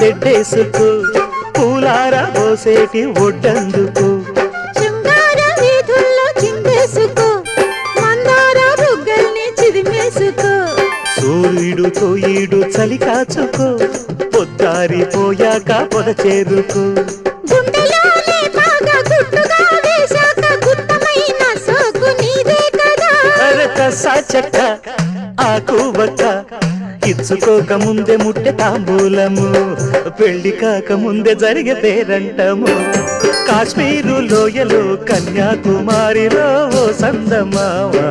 తెడ్డేసుకో పూలార పోసేటి ఒడ్డందుకు శృంగార వీధుల్లో చిందేసుకో మందార బుగ్గల్ని చిదిమేసుకో సూర్యుడు తోయిడు చలి కాచుకో పొద్దారిపోయాక పొద చేరుకో గుండెలోనే బాగా గుట్టుగా వేశాక గుత్తమైన సోకు నీదే కదా సాచక్క ఆకు బక్క ఇచ్చుకోక ముందే ముట్టె తాంబూలము పెళ్లి కాక ముందే జరిగే పేరంటము కాశ్మీరు లోయలో కన్యాకుమారిలో ఓ సందమావా